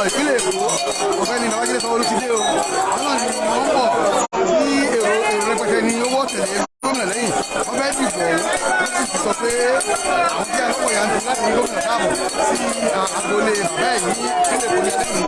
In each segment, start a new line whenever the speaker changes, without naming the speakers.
ìpínlẹ̀ Èkó ọ̀gbẹ́ni Babájídé Sanwó-Olú ti dé o àwọn náà ni wọ́n ń bọ̀ tí èrò rẹpẹtẹ ní owó tẹ̀lé gómìnà lẹ́yìn wọ́n fẹ́ dìbò wọ́n sì sọ pé àwọn tí a lọ́pọ̀ yà ń tẹ̀lé láti gómìnà káàbọ̀ sí agboolé bàbá ẹ̀ ní ìpínlẹ̀ Èkó ní lẹ́yìn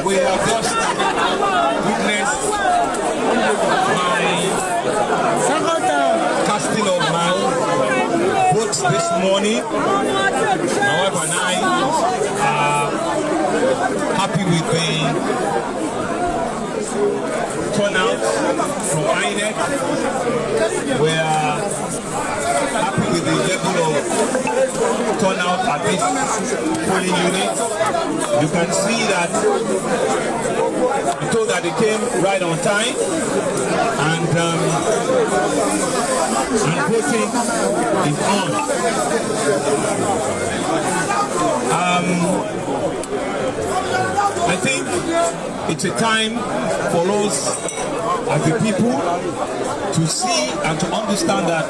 We have just witnessed my casting of my votes this morning. My wife and I are happy with the turnout from INEC. We are happy with the level of turnout at this polling unit. You can see that I'm told that they came right on time, and voting is on. I think it's a time for us as the people to see and to understand that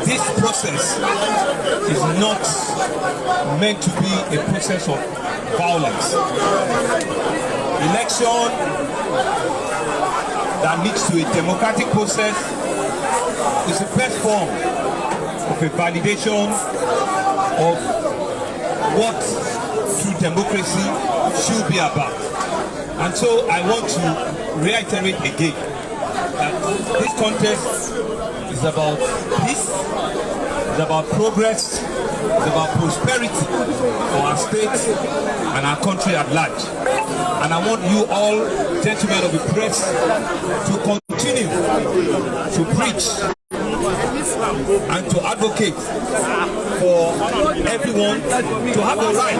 this process is not meant to be a process of violence. Election that leads to a democratic process is the best form of a validation of what true democracy should be about. And so I want to reiterate again that this contest is about peace, it's about progress, it's about prosperity for our state and our country at large. And I want you all, gentlemen of the press, to continue to preach and to advocate for everyone to have the right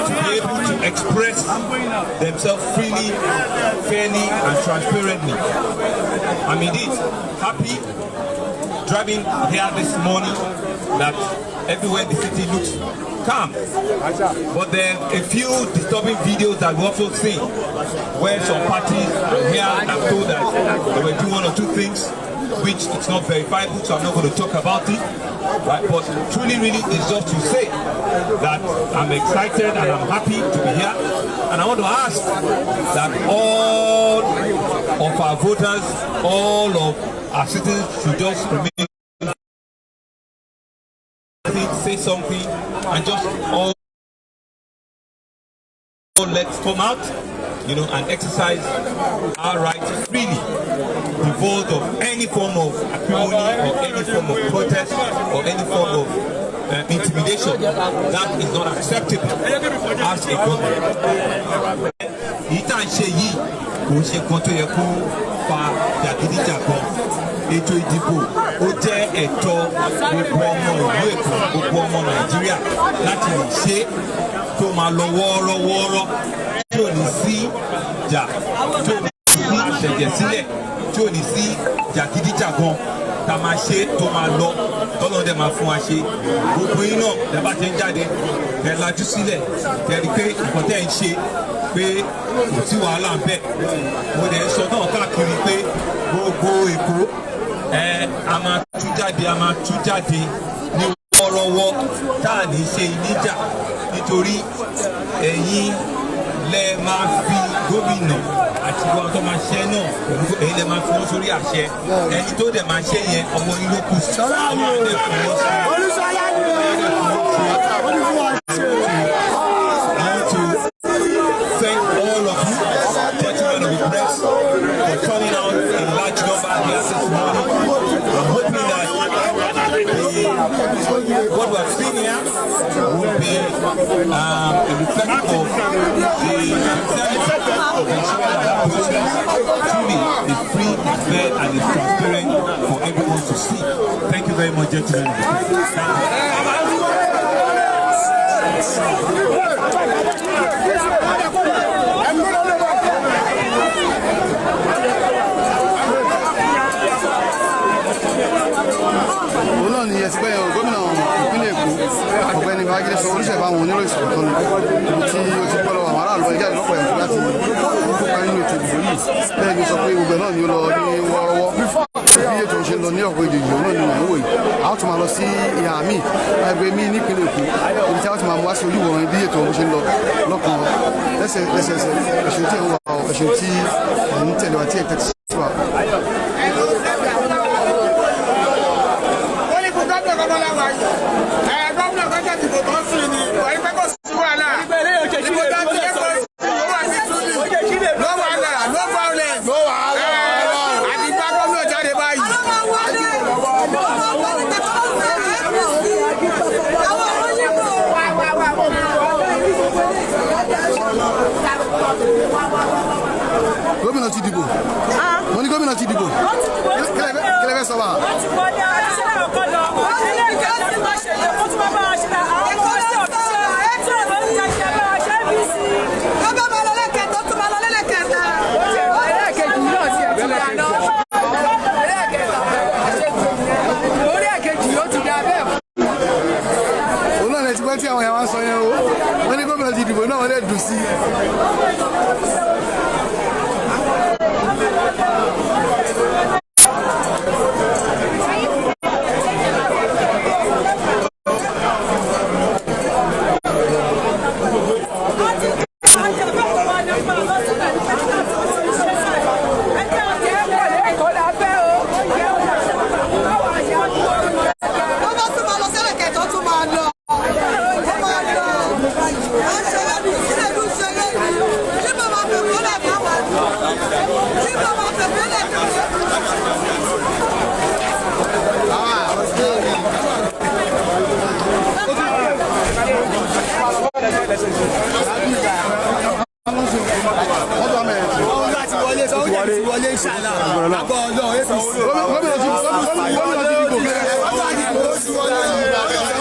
to be able to express themselves freely, fairly, and transparently. I'm indeed happy driving here this morning that everywhere the city looks calm. But there are a few disturbing videos that we also see where some parties here have told that they were doing one or two things which it's not verifiable, so I'm not going to talk about it. Right? But truly, really, it's just to say that I'm excited and I'm happy to be here. And I want to ask that all of our voters, all of our citizens should just remain, say something, and just all let's come out, and exercise our right freely, devoid of any form of acrimony or any form of protest or any form of intimidation. That is not acceptable as a government. Ètò ìdìbò ó jẹ́ ẹ̀tọ́ gbogbo ọmọ ìlú Èkó, gbogbo ọmọ Nàìjíríà láti lè ṣe tó máa lọ wọ́ọ́rọ́wọ́ọ́rọ́ tí ò ní sí jà, tí ò ní sí ìṣẹ̀jẹ̀ sílẹ̀, tí ò ní sí jàgídíjàgan, tá máa ṣe tó máa lọ tọ́lọ́ dẹ̀ máa fún wa ṣe. Gbogbo yín náà tẹ́ bá ti ń jáde tẹ́ lajú sílẹ̀ tẹ́ rí pé nǹkan tẹ́ ń ṣe pé kò sí wàhálà ń bẹ̀. Mo dẹ̀ sọ náà káàkiri pé gbogbo Èkó a máa tú jáde ní wọ́ọ́rọ́wọ́ tá à ní ṣe ìníjà nítorí ẹ̀yin lẹ máa fi gómìnà àti wọn tó máa ṣe náà pẹ̀lú ẹ̀yin lẹ máa fi wọ́n sórí àṣẹ ẹni tó dẹ̀ máa ṣe yẹn ọmọ yín ló kù sí ọmọ adé fún wọn sí. Thank all of you, gentlemen of the press, for turning out in large number here this morning. I'm hoping that what we have seen here will be a reflection of the sincerity of ensuring that process truly is free, is fair, and is transparent for everyone to see. Thank you very much, gentlemen.
Ẹ̀sìpẹ́ gómìnà ìpínlẹ̀ Èkó ọ̀gbẹ́ni Babájídé Sanwó-Olú ṣẹ̀fà àwọn oníròyìn sọ̀rọ̀ tó ní tí ó ti gbọ́ lọ́wọ́ àwọn aráàlú ẹ̀jẹ̀ àdìlọ́pọ̀ ẹ̀kú láti kópa nínú ètò ìdìbò yìí bẹ́ẹ̀ ni sọ pé gbogbo náà ni ó lọ ní wọ́ọ́rọ́wọ́ bí ètò ìṣe ń lọ ní ọ̀pọ̀ èdè ìjọ náà ni wọ́n ń wò yìí a ó tún máa lọ sí ìhà míì ẹgbẹ́ mi nípínlẹ̀ Èkó ibi tí a ó ti máa mú wá sí olúwòrán bí ètò ìṣe ń lọ lọ́kàn lẹ́sẹẹsẹ ẹ̀ṣin tí ẹ̀ ń wà ẹ̀ṣin tí ẹ̀ ń tẹ̀lé wa tí ẹ̀ tẹ̀sí wa. gómìnà ti dìbò wọ́n ní gómìnà ti dìbò kílẹ̀ fẹ́ sọ wa.
wọ́n ti wọ́n ní àṣẹ ọkọ lọ ẹlẹ́gbẹ́ tí wọ́n ṣe yẹ kó tún bá bá wa ṣe náà àwọn ọmọ sí ọ̀ṣẹ́ tí wọ́n lọ ní ẹ̀ṣẹ̀ bá wa ṣe é bí sí. wọ́n bá máa lọ lẹ́kẹ̀ẹ́ tó tún máa lọ lẹ́kẹ̀ẹ́ta. ẹlẹ́kẹ̀ẹ́jì yóò ti ẹ̀ tún dáná orí ẹ̀kejì yóò ti dá bẹ́ẹ̀.
òun náà lè ti gbọ́ tí àwọn èèyàn wá sọ yẹn o wọ́n ní gómìnà ti dìbò náà wọ́n lè dùn sí i.
wọlé ìṣàlá àgbọ̀ ọjọ́ APC.
gómìnà ti dìbò.